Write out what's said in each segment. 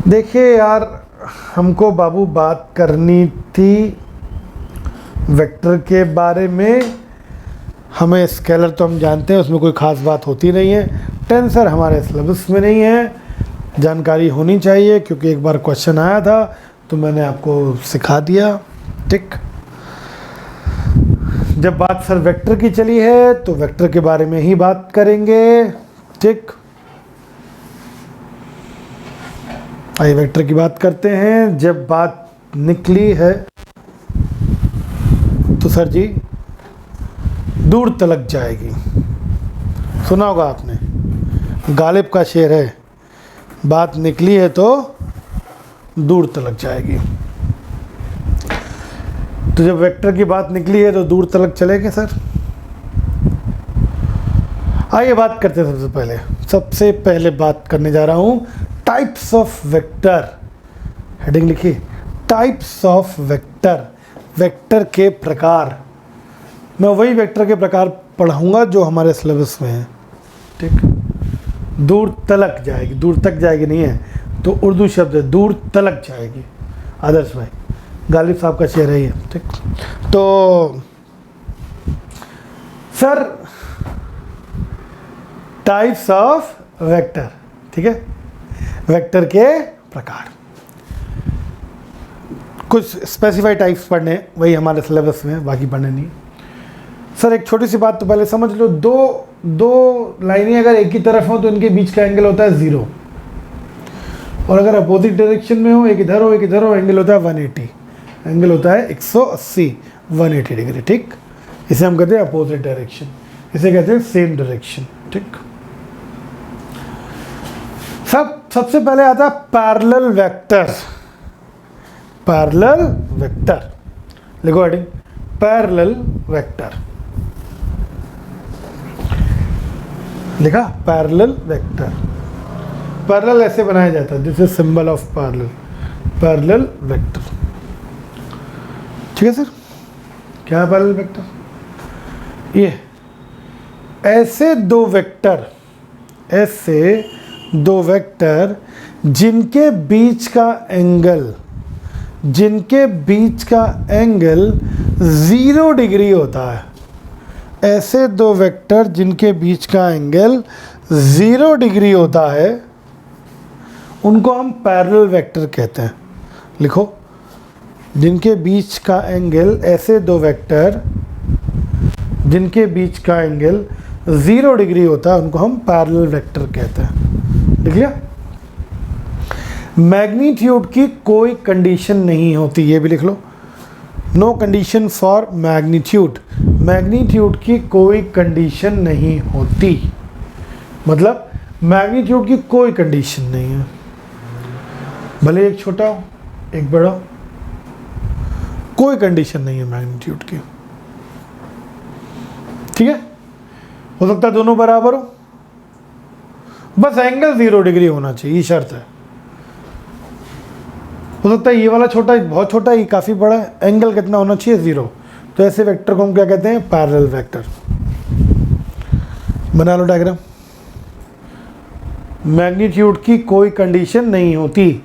देखिए यार, हमको बाबू बात करनी थी वेक्टर के बारे में। हमें स्केलर तो हम जानते हैं, उसमें कोई ख़ास बात होती नहीं है। टेंसर हमारे सिलेबस में नहीं है, जानकारी होनी चाहिए क्योंकि एक बार क्वेश्चन आया था तो मैंने आपको सिखा दिया। ठीक, जब बात सर वेक्टर की चली है तो वेक्टर के बारे में ही बात करेंगे। ठीक, आइए वेक्टर की बात करते हैं। जब बात निकली है तो सर जी दूर तलक जाएगी, सुना होगा आपने, गालिब का शेर है, बात निकली है तो दूर तलक जाएगी। तो जब वेक्टर की बात निकली है तो दूर तलक चलेंगे सर। आइए बात करते हैं। सबसे पहले बात करने जा रहा हूं टाइप्स ऑफ वेक्टर। हेडिंग लिखिए, टाइप्स ऑफ वेक्टर, वेक्टर के प्रकार। मैं वही वेक्टर के प्रकार पढ़ाऊंगा जो हमारे सिलेबस में है। ठीक, दूर तलक जाएगी, दूर तक जाएगी नहीं है, तो उर्दू शब्द है दूर तलक जाएगी। आदर्श भाई, गालिब साहब का शेर है ये। ठीक, तो सर टाइप्स ऑफ वेक्टर, ठीक है, वेक्टर के प्रकार, कुछ स्पेसिफाइड टाइप्स पढ़ने, वही हमारे सिलेबस में, बाकी पढ़ने नहीं। सर एक छोटी सी बात तो पहले समझ लो, दो लाइनें अगर एक ही तरफ हो तो इनके बीच का एंगल होता है 0, और अगर अपोजिट डायरेक्शन में हो, एक इधर हो एक इधर हो, एंगल होता है 180, एंगल होता है 180, 180 डिग्री। ठीक, इसे हम कहते हैं अपोजिट डायरेक्शन, इसे कहते हैं सेम डायरेक्शन। ठीक, सबसे पहले आता है पैरेलल वेक्टर। पैरेलल वेक्टर लिखो हेडिंग, पैरेलल वेक्टर लिखा, पैरेलल वेक्टर। पैरेलल ऐसे बनाया जाता है, this is symbol of parallel, parallel vector. ठीक है सर, क्या है पैरेलल वेक्टर? ये ऐसे दो वेक्टर, ऐसे दो वेक्टर जिनके बीच का एंगल 0 डिग्री होता है। ऐसे दो वेक्टर जिनके बीच का एंगल 0 डिग्री होता है, उनको हम पैरेलल वेक्टर कहते हैं। लिखो, जिनके बीच का एंगल, ऐसे दो वेक्टर जिनके बीच का एंगल 0 डिग्री होता है, उनको हम पैरेलल वेक्टर कहते हैं। लिख लिया? मैग्नीट्यूड की कोई कंडीशन नहीं होती, ये भी लिख लो, no condition for magnitude. Magnitude की कोई कंडीशन नहीं होती, मतलब मैग्नीट्यूड की कोई कंडीशन नहीं है, भले एक छोटा हो एक बड़ा हो, कोई कंडीशन नहीं है मैग्नीट्यूड की। ठीक है, हो सकता है दोनों बराबर हो, बस एंगल 0 डिग्री होना चाहिए, ये शर्त है। हो सकता है ये वाला छोटा, बहुत छोटा, ये काफ़ी बड़ा है, एंगल कितना होना चाहिए 0। तो ऐसे वेक्टर को हम क्या कहते हैं? Parallel vector. बना लो डायग्राम। मैग्नीट्यूड की कोई कंडीशन नहीं होती,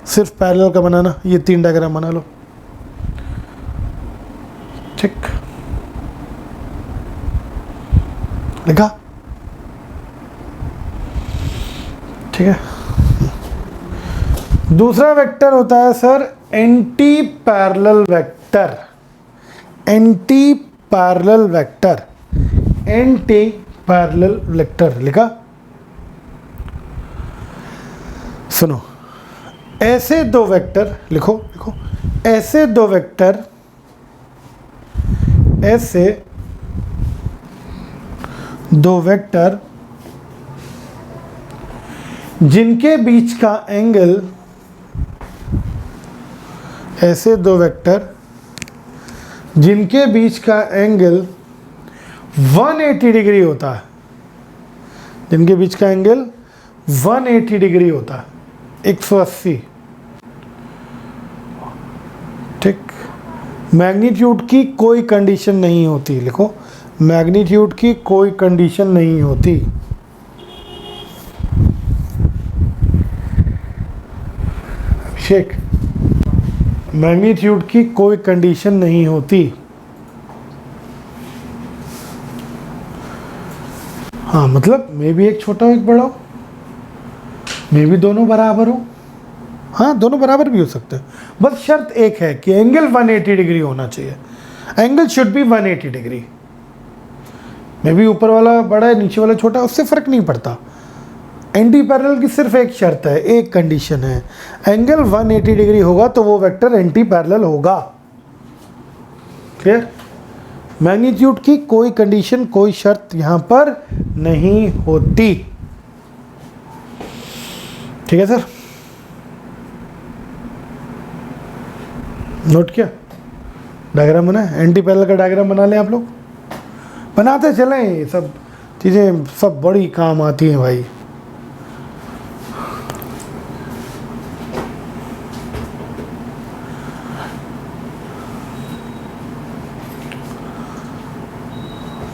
सिर्फ पैरेलल का बनाना। ये 3 डायग्राम बना लो। ठीक, लिखा? ठीक है। दूसरा वेक्टर होता है sir anti parallel vector. Anti parallel vector, anti parallel vector लिखा? सुनो, ऐसे दो वेक्टर, लिखो लिखो, ऐसे दो वेक्टर, ऐसे दो वेक्टर जिनके बीच का एंगल, ऐसे दो वेक्टर जिनके बीच का एंगल 180 डिग्री होता है, जिनके बीच का एंगल 180 डिग्री होता है, 180। ठीक, मैग्नीट्यूड की कोई कंडीशन नहीं होती। लिखो, मैग्नीट्यूड की कोई कंडीशन नहीं होती। ठीक, मैग्नीट्यूड की कोई कंडीशन नहीं होती। हाँ, मतलब मे भी एक छोटा हो एक बड़ा हो, मे भी दोनों बराबर हो। हाँ, दोनों बराबर भी हो सकते हैं, बस शर्त एक है कि एंगल 180 डिग्री होना चाहिए। Angle should be 180 degree. मे भी ऊपर वाला बड़ा है नीचे वाला छोटा, उससे फर्क नहीं पड़ता। एंटी पैरेलल की सिर्फ एक शर्त है, एक कंडीशन है, एंगल 180 डिग्री होगा तो वो वेक्टर एंटी पैरेलल होगा। क्लियर? मैग्नीट्यूड की कोई कंडीशन, कोई शर्त यहां पर नहीं होती। ठीक है सर, नोट किया? डायग्राम बना है, एंटी पैरेलल का डायग्राम बना लें आप लोग, बनाते चलें। ये सब चीज़ें सब बड़ी काम आती हैं भाई।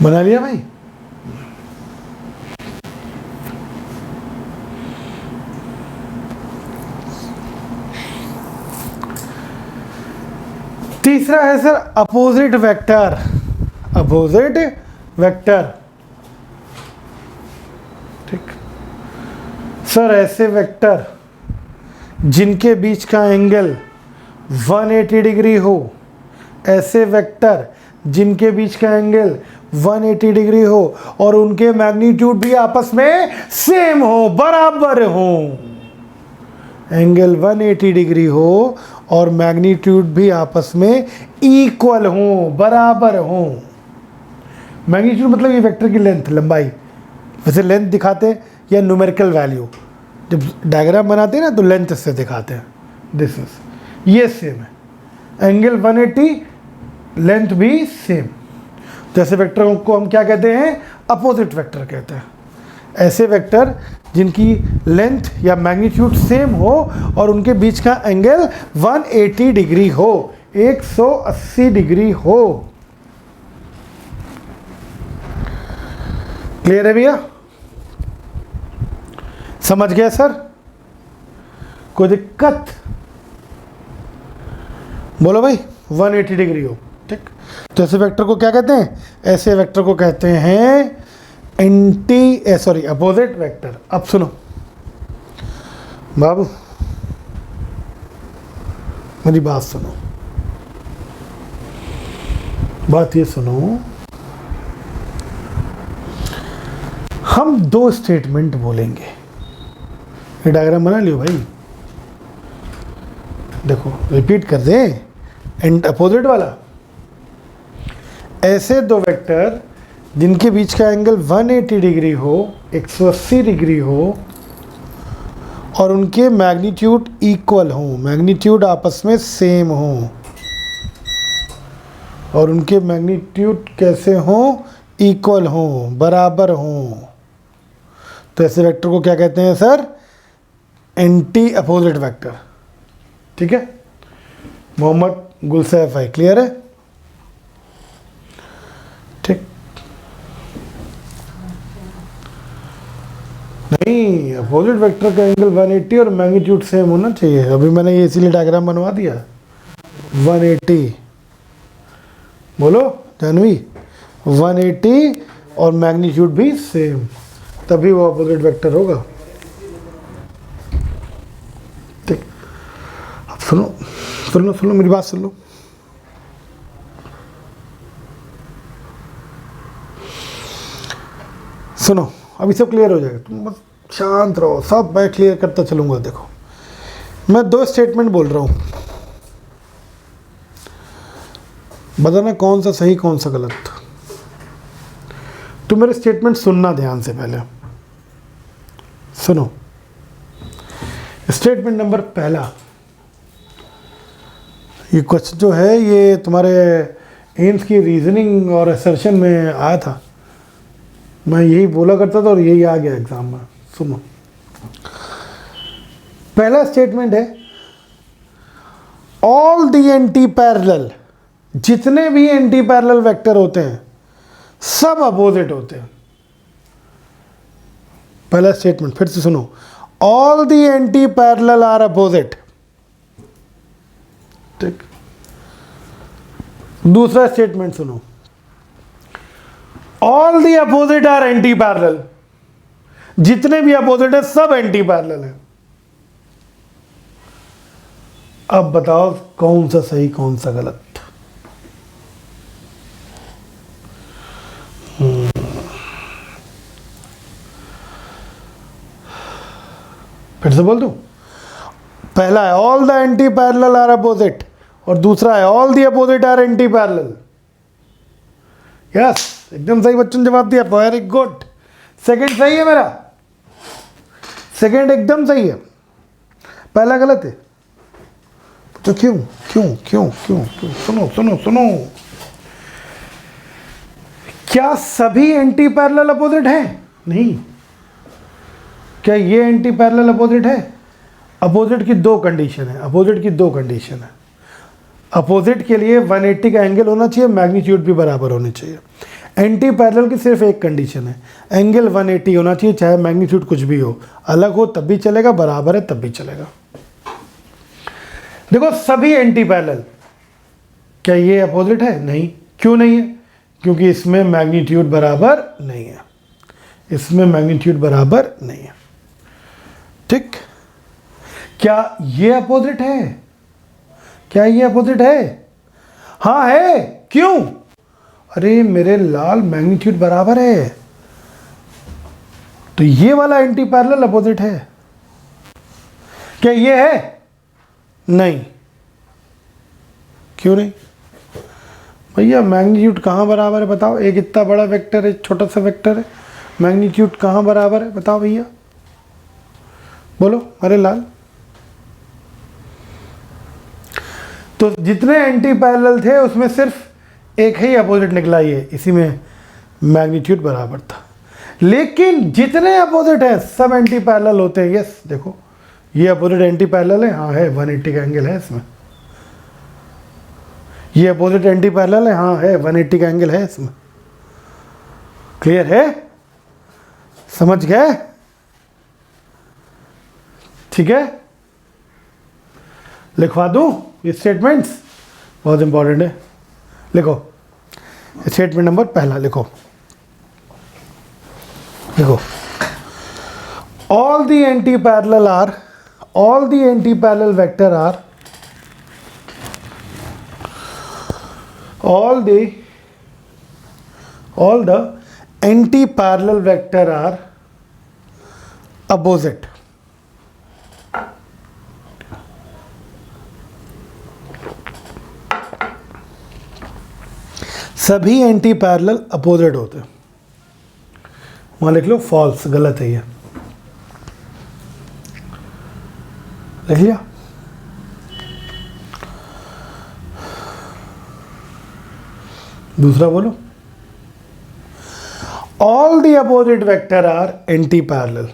बना लिया भाई? तीसरा है sir opposite vector. Opposite vector, ठीक सर, ऐसे वेक्टर जिनके बीच का एंगल 180 डिग्री हो, ऐसे वेक्टर जिनके बीच का एंगल 180 डिग्री हो और उनके मैग्नीट्यूड भी आपस में सेम हो, बराबर हो। एंगल 180 डिग्री हो और मैग्नीट्यूड भी आपस में इक्वल हो, बराबर हो। मैग्नीट्यूड मतलब ये वेक्टर की लेंथ, लंबाई। वैसे लेंथ दिखाते हैं या न्यूमेरिकल वैल्यू, जब डायग्राम बनाते हैं ना तो लेंथ से दिखाते हैं। दिस इज, ये सेम है, एंगल 180, लेंथ भी सेम। तो ऐसे वेक्टर को हम क्या कहते हैं? अपोजिट वेक्टर कहते हैं। ऐसे वेक्टर जिनकी लेंथ या मैग्नीट्यूड सेम हो और उनके बीच का एंगल 180 डिग्री हो, 180 डिग्री हो। क्लियर है भैया? समझ गए सर? कोई दिक्कत? बोलो भाई, 180 डिग्री हो, ठीक। तो ऐसे वेक्टर को क्या कहते हैं? ऐसे वेक्टर को कहते हैं अपोजिट वेक्टर। अब सुनो बाबू, मेरी बात सुनो, बात ये सुनो, हम दो स्टेटमेंट बोलेंगे। ये डायग्राम बना लियो भाई, देखो रिपीट कर दे, एंड अपोजिट वाला। ऐसे दो वेक्टर जिनके बीच का एंगल 180 डिग्री हो, 180 डिग्री हो और उनके मैग्नीट्यूड इक्वल हो, मैग्नीट्यूड आपस में सेम हो। और उनके मैग्नीट्यूड कैसे हो? इक्वल हो, बराबर हो। तो ऐसे वेक्टर को क्या कहते हैं सर? Anti opposite vector. ठीक है, मोहम्मद गुलसैफ भाई, क्लियर है? ठीक, नहीं, अपोजिट वेक्टर का एंगल 180 और मैग्नीट्यूड सेम होना चाहिए। अभी मैंने ये इसीलिए डायग्राम बनवा दिया, 180। बोलो जानवी, 180 और मैग्नीट्यूड भी सेम, तभी वो अपोजिट वेक्टर होगा। ठीक, अब सुनो मेरी बात सुन लो। सुनो, अभी सब क्लियर हो जाएगा, तुम बस शांत रहो, सब मैं क्लियर करता चलूंगा। देखो, मैं दो स्टेटमेंट बोल रहा हूं, बताना कौन सा सही कौन सा गलत। तुम मेरे स्टेटमेंट सुनना ध्यान से, पहले सुनो। स्टेटमेंट नंबर पहला, ये क्वेश्चन जो है ये तुम्हारे एम्स की रीजनिंग और असर्शन में आया था, मैं यही बोला करता था और यही आ गया एग्जाम में। सुनो, पहला स्टेटमेंट है, ऑल द एंटी पैरेलल, जितने भी एंटी पैरेलल वेक्टर होते हैं सब अपोजिट होते हैं। पहला स्टेटमेंट फिर से सुनो, all the anti parallel are opposite. ठीक, दूसरा स्टेटमेंट सुनो, all the opposite are anti parallel, जितने भी अपोजिट है सब एंटी पैरेलल है। अब बताओ कौन सा सही कौन सा गलत। फिर से बोल दूं, पहला है all the anti parallel are opposite और दूसरा है all the opposite are anti parallel. Yes, एकदम सही बच्चों ने जवाब दिया, वेरी गुड। सेकंड सही है मेरा, सेकंड एकदम सही है, पहला गलत है। तो क्यों क्यों क्यों क्यों क्यों? सुनो सुनो सुनो, क्या सभी एंटी पैरेलल अपोजिट हैं? नहीं। क्या ये एंटी पैरेलल अपोजिट है? अपोजिट की दो कंडीशन है, अपोजिट की दो कंडीशन है। अपोजिट के लिए 180 का एंगल होना चाहिए, मैग्नीट्यूड भी बराबर होनी चाहिए। एंटी पैरेलल की सिर्फ एक कंडीशन है, एंगल 180 होना चाहिए, चाहे मैग्नीट्यूड कुछ भी हो, अलग हो तब भी चलेगा, बराबर है तब भी चलेगा। देखो सभी एंटी पैरेलल, क्या ये अपोजिट है? नहीं। क्यों नहीं है? क्योंकि इसमें मैग्नीट्यूड बराबर नहीं है, इसमें मैग्नीट्यूड बराबर नहीं है। ठीक, क्या ये अपोजिट है? क्या ये अपोजिट है? हाँ है। क्यों? अरे मेरे लाल, मैग्नीट्यूड बराबर है, तो ये वाला एंटी पैरेलल अपोजिट है। क्या ये है? नहीं। क्यों नहीं? भैया मैग्नीट्यूड कहाँ बराबर है बताओ? एक इतना बड़ा वेक्टर है, छोटा सा वेक्टर है, मैग्नीट्यूड कहाँ बराबर है बताओ भैया, बोलो अरे लाल। तो जितने एंटी पैरेलल थे उसमें सिर्फ एक ही अपोजिट निकला, ये इसी में मैग्नीट्यूड बराबर था। लेकिन जितने अपोजिट हैं सब एंटी पैरेलल होते हैं। यस, देखो ये अपोजिट एंटी पैरेलल है, हाँ है, 180 का एंगल है इसमें। ये अपोजिट एंटी पैरेलल है, हाँ है, 180 का एंगल है इसमें। क्लियर है? समझ गए? ठीक है, लिखवा दूं ये स्टेटमेंट्स, बहुत इंपॉर्टेंट है। लिखो स्टेटमेंट नंबर पहला, लिखो लिखो, all the anti-parallel are, all the anti-parallel vector are, all the anti-parallel vector are opposite. सभी एंटी पैरेलल अपोजिट होते हैं। वहां लिख लो फॉल्स, गलत है ये, लिख लिया। दूसरा बोलो, all the opposite vector are anti parallel,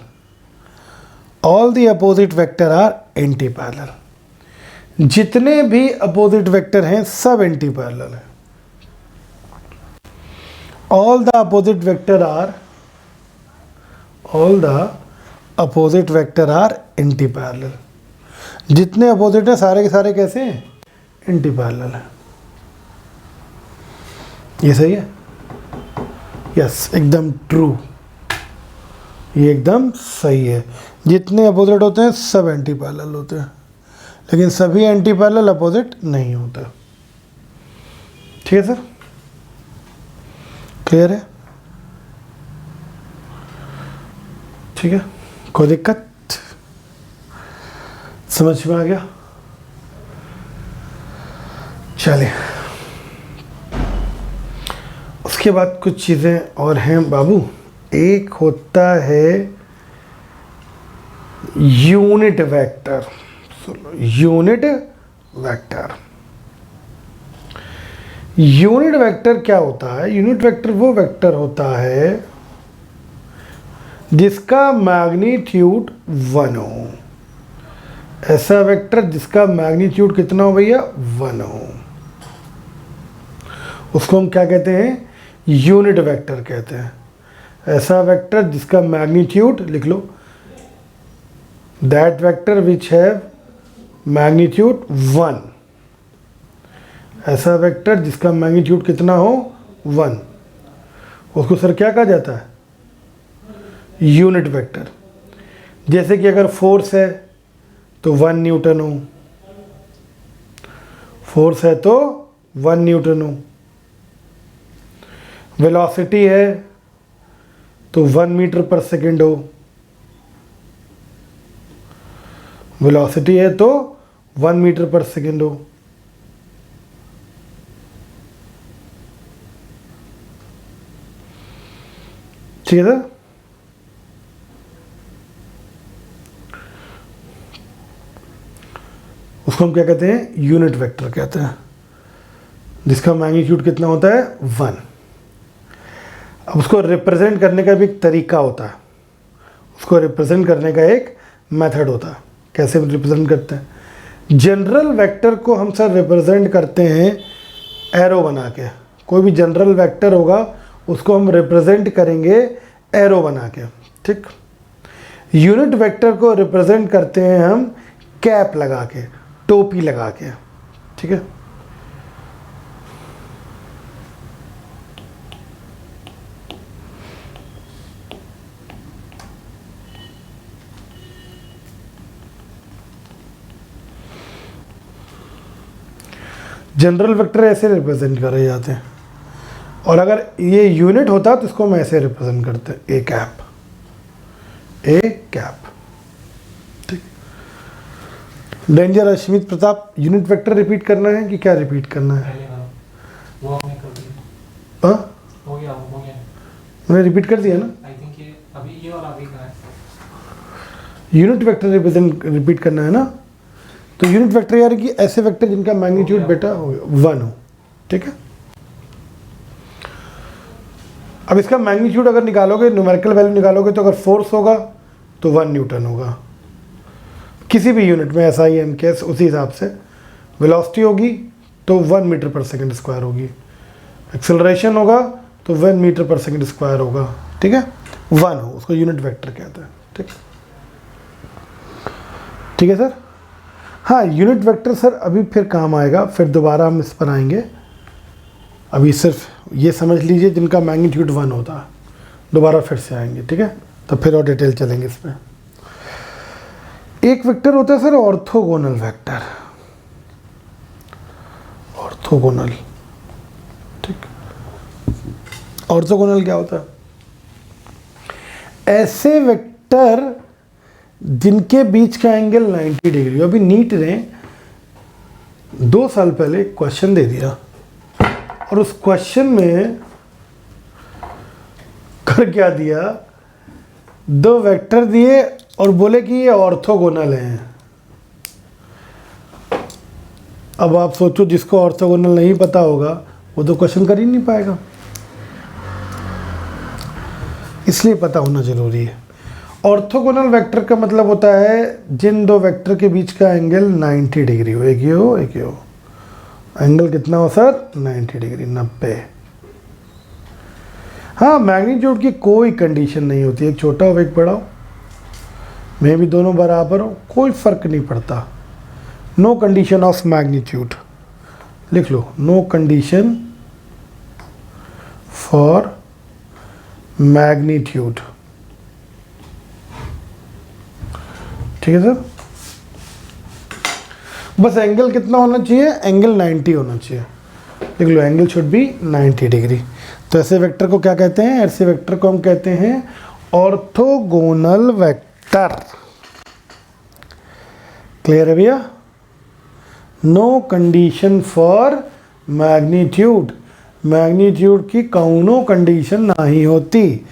all the opposite vector are anti parallel. जितने भी अपोजिट वेक्टर हैं सब एंटी पैरेलल है। All the opposite vector are, all the opposite vector are anti parallel. जितने अपोजिट है सारे के सारे कैसे हैं? एंटी पैरेलल है। ये सही है? यस, एकदम ट्रू, ये एकदम सही है। जितने अपोजिट होते हैं सब एंटी पैरेलल होते हैं, लेकिन सभी एंटी पैरेलल अपोजिट नहीं होते। ठीक है सर, क्लियर है? ठीक है, कोई दिक्कत? समझ में आ गया? चलिए, उसके बाद कुछ चीज़ें और हैं बाबू। एक होता है unit vector, unit vector. Unit vector क्या होता है? यूनिट वेक्टर वो वेक्टर होता है जिसका मैग्नीट्यूड 1 हो। ऐसा वेक्टर जिसका मैग्नीट्यूड कितना हो भैया? 1 हो, उसको हम क्या कहते हैं? यूनिट वेक्टर कहते हैं। ऐसा वेक्टर जिसका मैग्नीट्यूड, लिख लो, that vector which have magnitude 1, ऐसा वेक्टर जिसका मैग्नीट्यूड कितना हो 1, उसको सर क्या कहा जाता है? Unit vector. जैसे कि अगर फोर्स है तो 1 न्यूटन हो, फोर्स है तो 1 न्यूटन हो, वेलोसिटी है तो 1 मीटर पर सेकेंड हो, वेलोसिटी है तो 1 मीटर पर सेकेंड हो। ठीक है सर? उसको हम क्या कहते हैं? यूनिट वेक्टर कहते हैं, जिसका मैग्नीट्यूड कितना होता है 1। अब उसको रिप्रेजेंट करने का भी एक तरीका होता है, उसको रिप्रेजेंट करने का एक मेथड होता है। कैसे रिप्रेजेंट करते हैं? जनरल वेक्टर को हम सर रिप्रेजेंट करते हैं एरो बना के। कोई भी जनरल वेक्टर होगा उसको हम रिप्रेजेंट करेंगे एरो बना के। ठीक। यूनिट वेक्टर को रिप्रेजेंट करते हैं हम कैप लगा के, टोपी लगा के। ठीक है। जनरल वेक्टर ऐसे रिप्रेजेंट करे जाते हैं, और अगर ये यूनिट होता तो इसको हम ऐसे रिप्रेजेंट करते हैं, ए कैप, ए कैप। ठीक। Danger Ashmit Pratap, unit vector repeat करना है कि क्या रिपीट करना है? वो हमने कर दिया। हाँ, हो गया हो गया। मैंने रिपीट कर दिया ना। आई थिंक ये अभी ये और अभी का है। यूनिट वेक्टर रिपीट करना है ना। तो यूनिट वेक्टर यार कि ऐसे वेक्टर जिनका मैग्नीट्यूड बेटा 1 हो। ठीक है। अब इसका मैग्नीट्यूड अगर निकालोगे, न्यूमेरिकल वैल्यू निकालोगे, तो अगर फोर्स होगा तो 1 न्यूटन होगा किसी भी यूनिट में, SI MKS उसी हिसाब से। वेलोसिटी होगी तो 1 मीटर पर सेकंड स्क्वायर होगी, एक्सेलरेशन होगा तो 1 मीटर पर सेकंड स्क्वायर होगा। ठीक है। 1 हो, उसको यूनिट वेक्टर कहते हैं। ठीक, ठीक है सर। हाँ, यूनिट वेक्टर सर अभी फिर काम आएगा, फिर दोबारा हम इस पर आएंगे। अभी सिर्फ ये समझ लीजिए जिनका मैग्नीट्यूड 1 होता है, दोबारा फिर से आएंगे। ठीक है। तो फिर और डिटेल चलेंगे इसमें। एक वेक्टर होता है सर ऑर्थोगोनल वेक्टर, ऑर्थोगोनल। ठीक। ऑर्थोगोनल क्या होता है? ऐसे वेक्टर जिनके बीच का एंगल 90 डिग्री। अभी नीट ने 2 साल पहले क्वेश्चन दे दिया, और उस क्वेश्चन में कर क्या दिया, 2 वेक्टर दिए और बोले कि ये ऑर्थोगोनल हैं। अब आप सोचो, जिसको ऑर्थोगोनल नहीं पता होगा वो तो क्वेश्चन कर ही नहीं पाएगा, इसलिए पता होना जरूरी है। ऑर्थोगोनल वेक्टर का मतलब होता है जिन 2 वेक्टर के बीच का एंगल 90 डिग्री हो। एक ये हो, एक ये हो। एंगल कितना हो सर? 90 डिग्री, 90। हाँ, मैग्नीट्यूड की कोई कंडीशन नहीं होती, एक छोटा हो एक बड़ा हो, में भी दोनों बराबर हो, कोई फर्क नहीं पड़ता। नो कंडीशन ऑफ मैग्नीट्यूड, लिख लो, नो कंडीशन फॉर मैग्नीट्यूड। ठीक है सर। बस एंगल कितना होना चाहिए? एंगल 90 होना चाहिए। लिख लो, एंगल शुड बी 90 डिग्री। तो ऐसे वेक्टर को क्या कहते हैं? ऐसे वेक्टर को हम कहते हैं ऑर्थोगोनल वेक्टर। क्लियर है भैया? No condition for magnitude, magnitude की कौनो कंडीशन नहीं होती।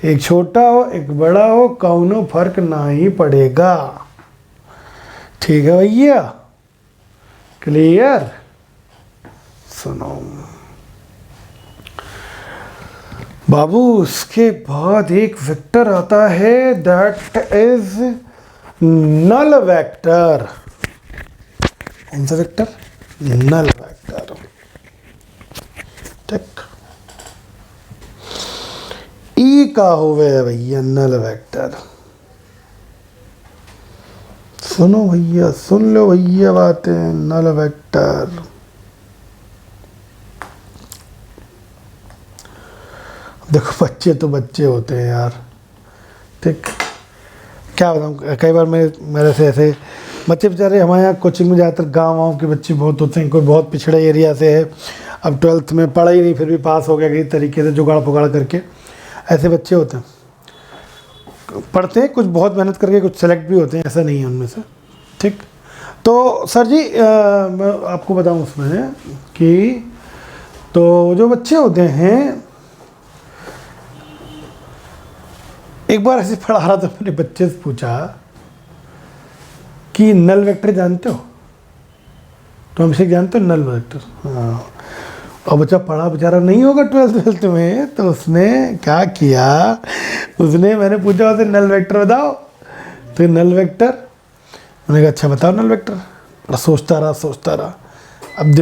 एक छोटा हो एक बड़ा हो, कौनो फर्क नहीं पड़ेगा। ठीक है भैया? क्लियर? सुनो बाबू, उसके बाद एक वेक्टर आता है, दैट इज नल वेक्टर। कौन सा वेक्टर? Null vector. ठीक। ई का होवे भैया नल वेक्टर। सुनो भैया, सुन लो भैया बातें। नल वेक्टर देखो बच्चे तो बच्चे होते हैं यार, ठीक। क्या बताऊँ, कई बार मेरे से ऐसे बच्चे बेचारे, हमारे यहाँ कोचिंग में ज़्यादातर गाँव के बच्चे बहुत होते हैं, कोई बहुत पिछड़े एरिया से है, अब 12th में पढ़ा ही नहीं फिर भी पास हो गया किसी तरीके से जुगाड़ फुगाड़ करके, ऐसे बच्चे होते हैं। पढ़ते हैं कुछ बहुत मेहनत करके, कुछ सेलेक्ट भी होते हैं, ऐसा नहीं है उनमें से, ठीक। तो सर जी मैं आपको बताऊं उसमें कि तो जो बच्चे होते हैं, एक बार ऐसे पढ़ा रहा था, मैंने बच्चे से पूछा कि नल वेक्टर जानते हो, तो हम जानते हो नल वेक्टर? हाँ। और बच्चा पढ़ा बेचारा नहीं होगा 12th में, तो उसने क्या किया, उसने, मैंने पूछा उसे नल वेक्टर बताओ, तो नल वेक्टर, मैंने कहा अच्छा बताओ नल वेक्टर। और सोचता रहा, अब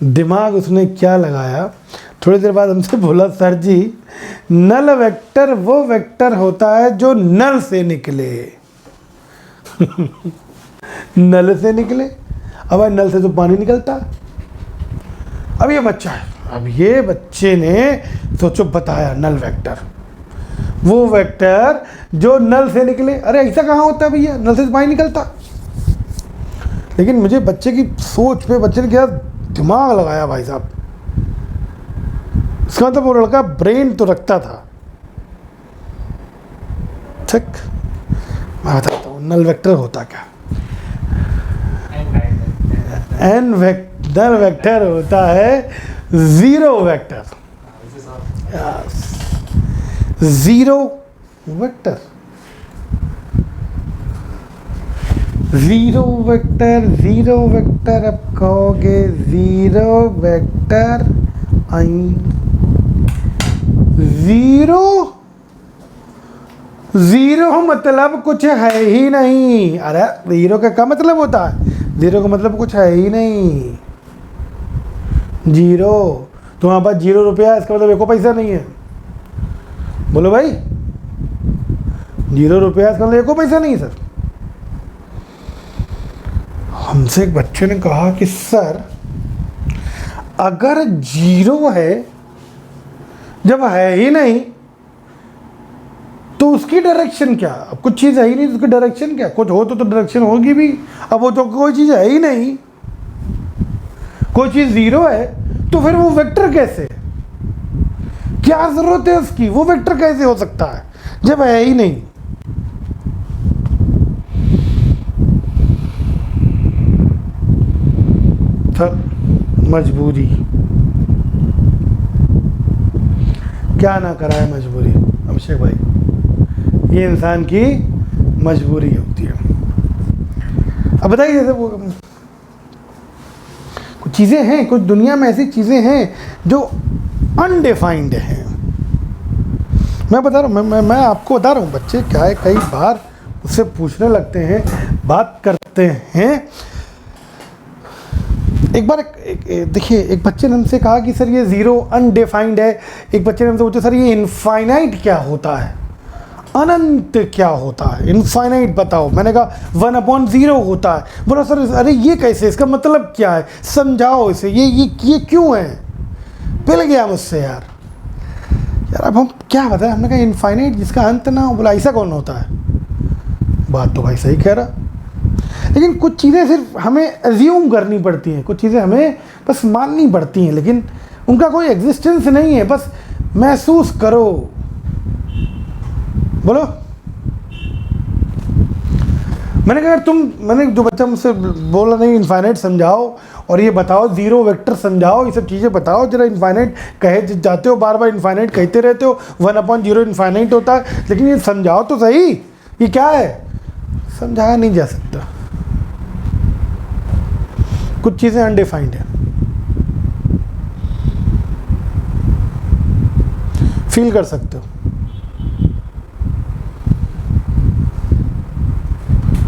दिमाग उसने क्या लगाया, थोड़ी देर बाद हमसे बोला सर जी नल वेक्टर वो वेक्टर होता है जो नल से निकले। नल से निकले, अब नल से तो पानी निकलता। अब ये बच्चा है, अब ये बच्चे ने सोचो बताया नल वेक्टर वो वेक्टर जो नल से निकले। अरे ऐसा कहाँ होता है भैया, नल से तो पानी निकलता। लेकिन मुझे बच्चे की सोच पे बच्चे ने क्या दिमाग लगाया भाई साहब, इसका मतलब वो लड़का ब्रेन तो रखता था, ठीक। मैं बताता हूँ नल वेक्टर होता क्या। नल वेक्टर होता है zero vector, zero vector, zero vector, zero vector. अब कहोगे जीरो वेक्टर, जीरो, जीरो मतलब कुछ है ही नहीं। अरे जीरो का क्या मतलब होता है, जीरो का मतलब कुछ है ही नहीं। जीरो, तुम्हारे पास 0 रुपया, इसका मतलब एको पैसा नहीं है। बोलो भाई, 0 रुपया, इसका मतलब एको पैसा नहीं है सर। हमसे एक बच्चे ने कहा कि सर अगर 0 है, जब है ही नहीं तो उसकी डायरेक्शन क्या। अब कुछ चीज़ है ही नहीं तो उसकी डायरेक्शन क्या, कुछ हो तो डायरेक्शन होगी भी। अब वो तो कोई चीज़ है ही नहीं, कोई चीज़ 0 है तो फिर वो वेक्टर कैसे, क्या जरूरत है उसकी, वो वेक्टर कैसे हो सकता है जब है ही नहीं। मजबूरी, क्या ना कराए मजबूरी। अभिषेक भाई, ये इंसान की मजबूरी होती है। अब बताइए, जैसे वो कुछ चीज़ें हैं, कुछ दुनिया में ऐसी चीज़ें हैं जो अनडिफाइंड हैं। मैं बता रहा हूँ, मैं आपको बता रहा हूँ, बच्चे क्या है कई बार उससे पूछने लगते हैं, बात करते हैं। एक बार देखिए, एक बच्चे ने हमसे कहा कि सर ये 0 अनडिफाइंड है। एक बच्चे ने हमसे पूछा सर ये इनफाइनाइट क्या होता है, अनंत क्या होता है, इनफाइनाइट बताओ। मैंने कहा 1/0 होता है। बोला सर अरे ये कैसे, इसका मतलब क्या है, समझाओ इसे, ये क्यों है। पिल गया मुझसे यार अब हम क्या बताएं। हमने कहा इनफाइनाइट जिसका अंत ना हो। बोला ऐसा कौन होता है। बात तो भाई सही कह रहा, लेकिन कुछ चीज़ें सिर्फ हमें एज्यूम करनी पड़ती हैं, कुछ चीज़ें हमें बस माननी पड़ती हैं, लेकिन उनका कोई एग्जिस्टेंस नहीं है, बस महसूस करो। बोलो, मैंने कहा मैंने जो बच्चा मुझसे बोला नहीं इनफाइनाइट समझाओ और ये बताओ 0 वेक्टर समझाओ, ये सब चीज़ें बताओ जरा। इनफाइनाइट कहे जाते हो, बार बार इनफाइनाइट कहते रहते हो, 1/0 इनफाइनाइट होता है, लेकिन ये समझाओ तो सही ये क्या है। समझाया नहीं जा सकता, कुछ चीज़ें अनडिफाइंड है। फील कर सकते हो।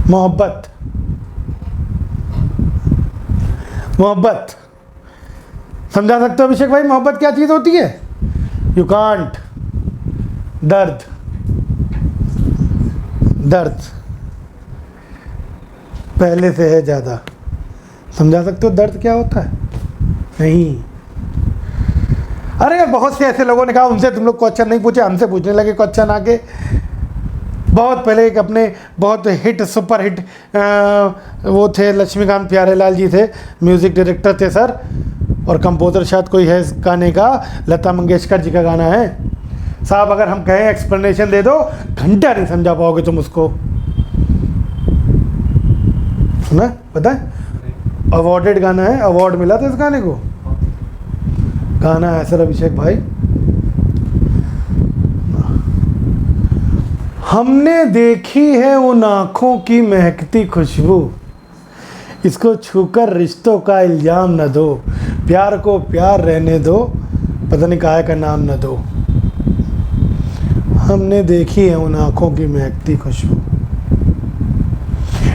मोहब्बत, मोहब्बत समझा सकते हो अभिषेक भाई, मोहब्बत क्या चीज़ होती है। You can't. दर्द, दर्द पहले से है ज़्यादा। समझा सकते हो दर्द क्या होता है। नहीं, अरे यार बहुत से ऐसे लोगों ने कहा उनसे तुम लोग क्वेश्चन नहीं पूछे, हमसे पूछने लगे क्वेश्चन आके। बहुत पहले एक अपने बहुत हिट सुपर हिट वो थे लक्ष्मीकांत प्यारेलाल जी थे, म्यूज़िक डायरेक्टर थे सर, और कंपोज़र शायद कोई है इस गाने का, लता मंगेशकर जी का गाना है साहब। अगर हम कहें एक्सप्लेनेशन दे दो, घंटा नहीं समझा पाओगे तुम उसको। सुना पता है? अवॉर्डेड गाना है, अवार्ड मिला था इस गाने को। गाना है सर अभिषेक भाई, हमने देखी है उन आँखों की महकती खुशबू, इसको छूकर रिश्तों का इल्ज़ाम न दो, प्यार को प्यार रहने दो, पता नहीं काहे का नाम न दो। हमने देखी है उन आँखों की महकती खुशबू।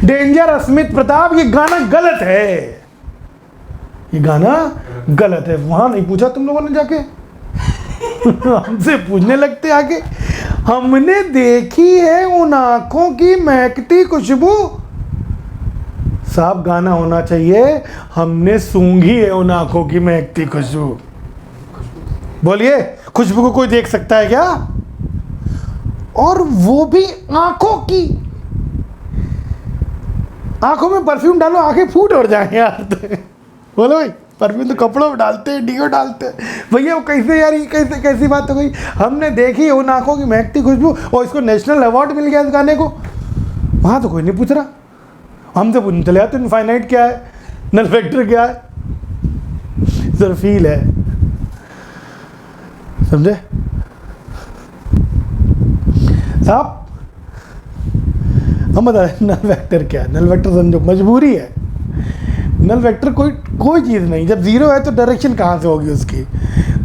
डेंजर अस्मित प्रताप, ये गाना गलत है, ये गाना गलत है। वहां नहीं पूछा तुम लोगों ने जाके हमसे पूछने लगते आगे। हमने देखी है उन आंखों की महकती खुशबू, साफ गाना होना चाहिए हमने सूंघी है उन आंखों की महकती खुशबू। बोलिए, खुशबू को कोई देख सकता है क्या? और वो भी आंखों की। आंखों में परफ्यूम डालो, आंखें फूट और जाएंगे यार। बोलो भाई, परफ्यूम तो कपड़ों में डालते हैं, डिओ डालते हैं भैया, वो कैसे यार, ये कैसे कैसी बात हो गई? हमने देखी उन आंखों की महकती खुशबू, और इसको नेशनल अवार्ड मिल गया इस गाने को। वहाँ तो कोई नहीं पूछ रहा, हमसे पूछने चले जाते इनफाइनाइट क्या है, नल फैक्टर क्या है, सर फील है, समझे साहब? हम बता रहे नल वेक्टर क्या है। नल वेक्टर समझो, मजबूरी है। नल वेक्टर कोई चीज़ नहीं, जब जीरो है तो डायरेक्शन कहाँ से होगी उसकी?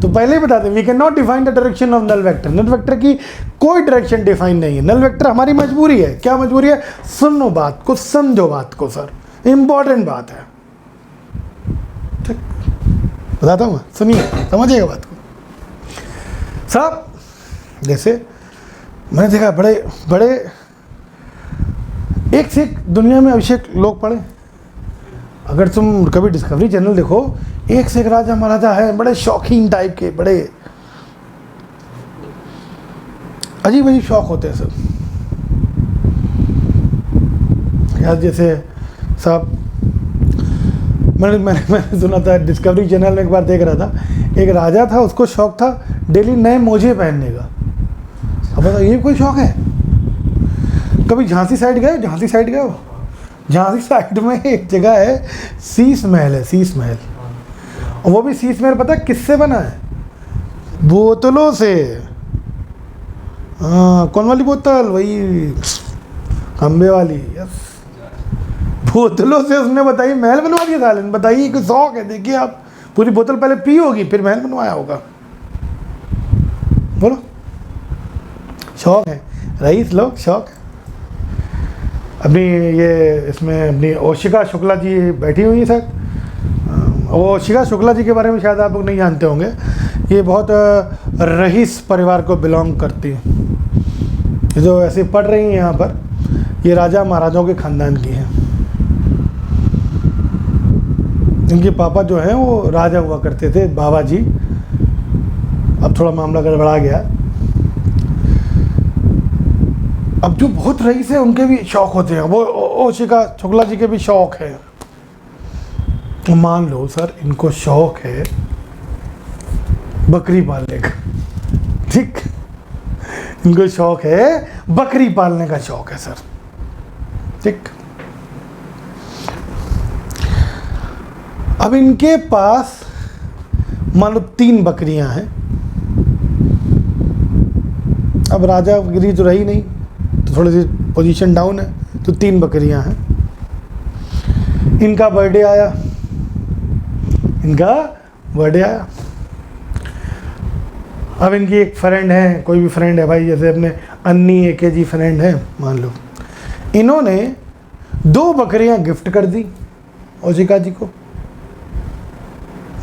तो पहले ही बता दें, we can not define the direction of null vector. Null vector की कोई डायरेक्शन डिफाइन नहीं है। नल वेक्टर हमारी मजबूरी है। क्या मजबूरी है? सुनो बात को, समझो बात को सर, इंपॉर्टेंट बात है। ठीक, बताता हूँ, सुनिए, समझिएगा बात को साहब। जैसे मैंने देखा बड़े बड़े एक से एक दुनिया में अभिषेक लोग पढ़े। अगर तुम कभी डिस्कवरी चैनल देखो, एक से एक राजा महाराजा है, बड़े शौकीन टाइप के, बड़े अजीब अजीब शौक होते हैं सब यार। जैसे साहब मैंने सुना था, डिस्कवरी चैनल में एक बार देख रहा था, एक राजा था, उसको शौक था डेली नए मोजे पहनने का। अब बताओ, ये कोई शौक है? कभी झांसी साइड गए? झांसी साइड गए हो? झांसी साइड में एक जगह है, शीश महल है, शीश महल। और वो भी शीश महल पता है किससे बना है? बोतलों से। हाँ, कौन वाली बोतल? वही खंबे वाली, यस। बोतलों से उसने बताइए महल बनवा दिया था। बताइए कि शौक है। देखिए आप, पूरी बोतल पहले पी होगी, फिर महल बनवाया होगा। बोलो, शौक है रईस लोग, शौक है। अपनी ये इसमें अपनी ओशिका शुक्ला जी बैठी हुई है सर। वो ओशिका शुक्ला जी के बारे में शायद आप लोग नहीं जानते होंगे। ये बहुत रईस परिवार को बिलोंग करती हैं, जो ऐसे पढ़ रही हैं यहाँ पर। ये राजा महाराजाओं के ख़ानदान की हैं। इनके पापा जो हैं वो राजा हुआ करते थे, बाबा जी। अब थोड़ा मामला गड़बड़ा गया। अब जो बहुत रईस है उनके भी शौक होते हैं। वो ओशिका शुक्ला जी के भी शौक है। तो मान लो सर, इनको शौक है बकरी पालने का, ठीक? इनको शौक है बकरी पालने का, शौक है सर, ठीक? अब इनके पास मान लो 3 बकरियां हैं। अब राजागिरी तो रही नहीं, तो थोड़ी सी पोजीशन डाउन है, तो 3 बकरियां हैं। इनका बर्थडे आया, अब इनकी एक फ्रेंड है, कोई भी फ्रेंड है भाई, जैसे अपने अन्नी एके जी फ्रेंड है मान लो। इन्होंने 2 बकरियां गिफ्ट कर दी ओशिका जी को।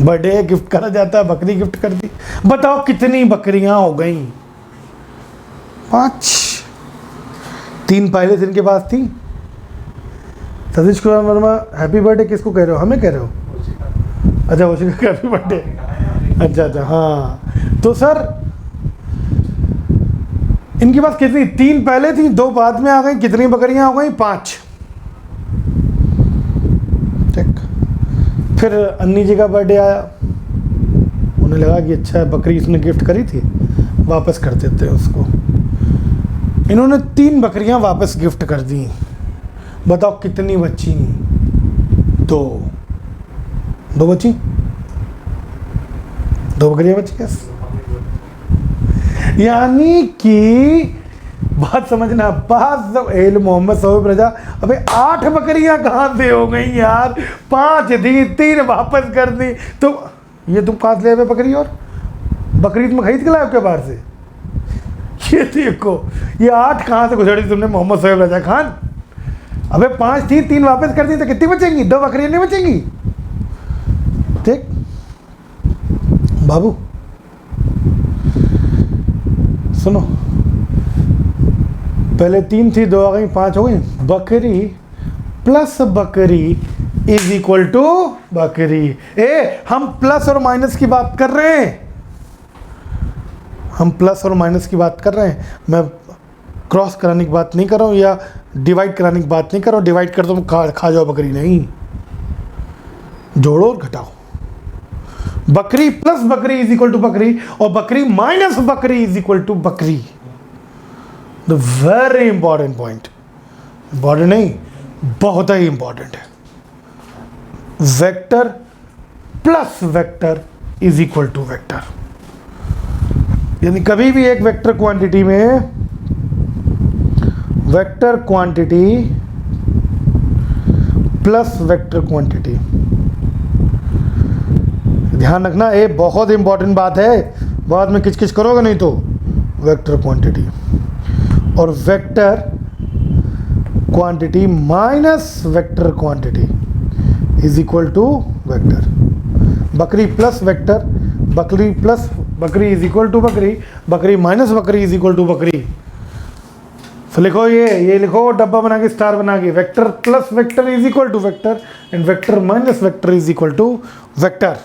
बर्थडे गिफ्ट करा जाता है, बकरी गिफ्ट कर दी। बताओ कितनी बकरियां हो गई? 5। 3 पहले से इनके पास थी। सतीश कुमार वर्मा हैप्पी बर्थडे किसको कह रहे हो? हमें कह रहे हो? अच्छा, ओशिका का हैप्पी बर्थडे। अच्छा, हाँ, तो सर इनके पास कितनी, 3 पहले थी, 2 बाद में आ गई, कितनी बकरियां हो गई? 5। ठीक। फिर अन्नी जी का बर्थडे आया, उन्हें लगा कि अच्छा है, बकरी इसने गिफ्ट करी थी, वापस कर देते हैं उसको। इन्होंने 3 बकरियां वापस गिफ्ट कर दी। बताओ कितनी बची? 2 बची, 2 बकरियां बची। कैसे? यानी कि बात समझना, मोहम्मद सऊद रजा, अबे 8 बकरियां कहाँ से हो गई यार? 5 थी, 3 वापस कर दी। तो ये तुम कहाँ से ले आए बकरी? और बकरी तुम खरीद के लाए के बाहर से? ये देखो, ये 8 कहाँ से गुजरी तुमने मोहम्मद सऊद रजा खान? अबे 5 थी, 3 वापस कर दी, तो कितनी बचेंगी? 2 बकरियां नहीं बचेंगी? ठीक बाबू, सुनो, पहले 3 थी, 2 आ गई, 5 हो गई। बकरी प्लस बकरी इज इक्वल टू बकरी। हम प्लस और माइनस की बात कर रहे हैं, हम प्लस और माइनस की बात कर रहे हैं। मैं क्रॉस कराने की बात नहीं कर रहा हूँ, या डिवाइड कराने की बात नहीं कर रहा हूँ। डिवाइड कर दो खा जाओ बकरी, नहीं, जोड़ो और घटाओ। बकरी प्लस बकरी इज इक्वल टू बकरी, और बकरी माइनस बकरी इज इक्वल टू बकरी। The very important point, important नहीं, बहुत ही इंपॉर्टेंट है। Vector plus vector is equal to vector. यानी कभी भी एक वेक्टर क्वांटिटी में vector quantity plus vector quantity, ध्यान रखना, ये बहुत इंपॉर्टेंट बात है, बाद में किच करोगे नहीं तो। वेक्टर क्वांटिटी और vector quantity minus vector quantity is equal to vector. बकरी प्लस वेक्टर, बकरी प्लस बकरी इज इक्वल टू बकरी, बकरी माइनस बकरी इज इक्वल टू बकरी। तो लिखो, ये लिखो डब्बा बना के, स्टार बना के, vector plus vector is equal to vector and vector minus vector is equal to vector.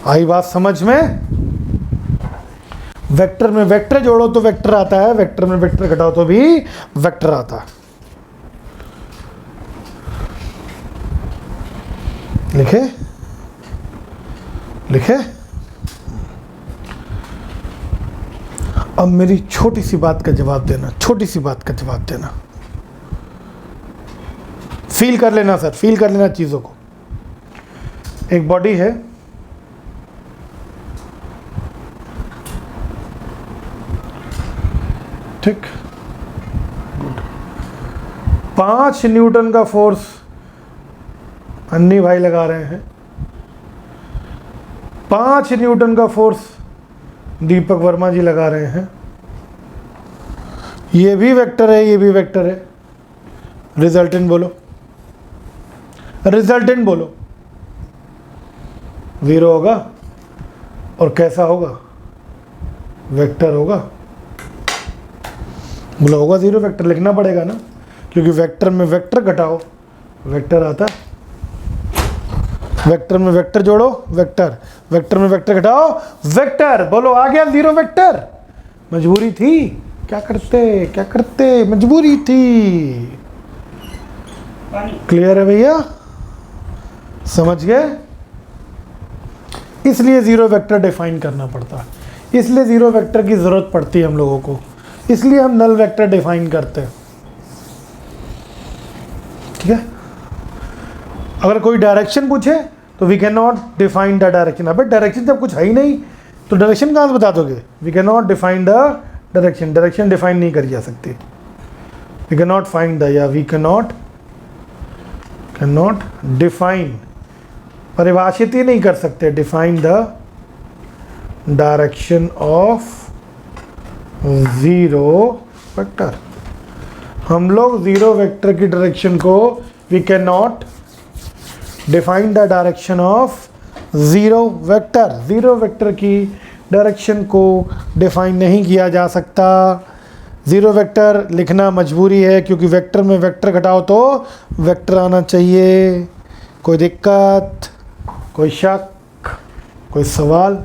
आई बात समझ में? वेक्टर में वेक्टर जोड़ो तो वेक्टर आता है, वेक्टर में वेक्टर घटाओ तो भी वेक्टर आता है। लिखे लिखे। अब मेरी छोटी सी बात का जवाब देना, छोटी सी बात का जवाब देना। फील कर लेना सर, फील कर लेना चीजों को। एक बॉडी है, ठीक, 5 न्यूटन का फोर्स अन्नी भाई लगा रहे हैं, 5 न्यूटन का फोर्स दीपक वर्मा जी लगा रहे हैं। ये भी वेक्टर है, ये भी वेक्टर है। रिजल्टेंट बोलो, रिजल्टेंट बोलो। 0 होगा, और कैसा होगा? वेक्टर होगा। बोला होगा 0 वेक्टर, लिखना पड़ेगा ना, क्योंकि वेक्टर में वेक्टर घटाओ वेक्टर आता है, वेक्टर में वेक्टर जोड़ो वेक्टर, वेक्टर में वेक्टर घटाओ वेक्टर। बोलो आ गया 0 वेक्टर। मजबूरी थी, क्या करते क्या करते, मजबूरी थी। क्लियर है भैया? समझ गए? इसलिए 0 वेक्टर डिफाइन करना पड़ता है, इसलिए 0 वेक्टर की जरूरत पड़ती है हम लोगों को, इसलिए हम नल वेक्टर डिफाइन करते हैं। ठीक है? अगर कोई डायरेक्शन पूछे तो we can not define the direction. अबे डायरेक्शन जब कुछ है ही नहीं तो डायरेक्शन कहाँ से बता दोगे? We can not define the direction, direction define नहीं करी जा सकती। We can not find the, या वी कैन नॉट डिफाइन, परिभाषित ही नहीं कर सकते, define the direction of 0 vector. हम लोग 0 वेक्टर की डायरेक्शन को we can not define the direction of 0 vector. 0 vector की डायरेक्शन को डिफाइन नहीं किया जा सकता। 0 वेक्टर लिखना मजबूरी है, क्योंकि वेक्टर में वेक्टर घटाओ तो वेक्टर आना चाहिए। कोई दिक्कत, कोई शक? कोई सवाल?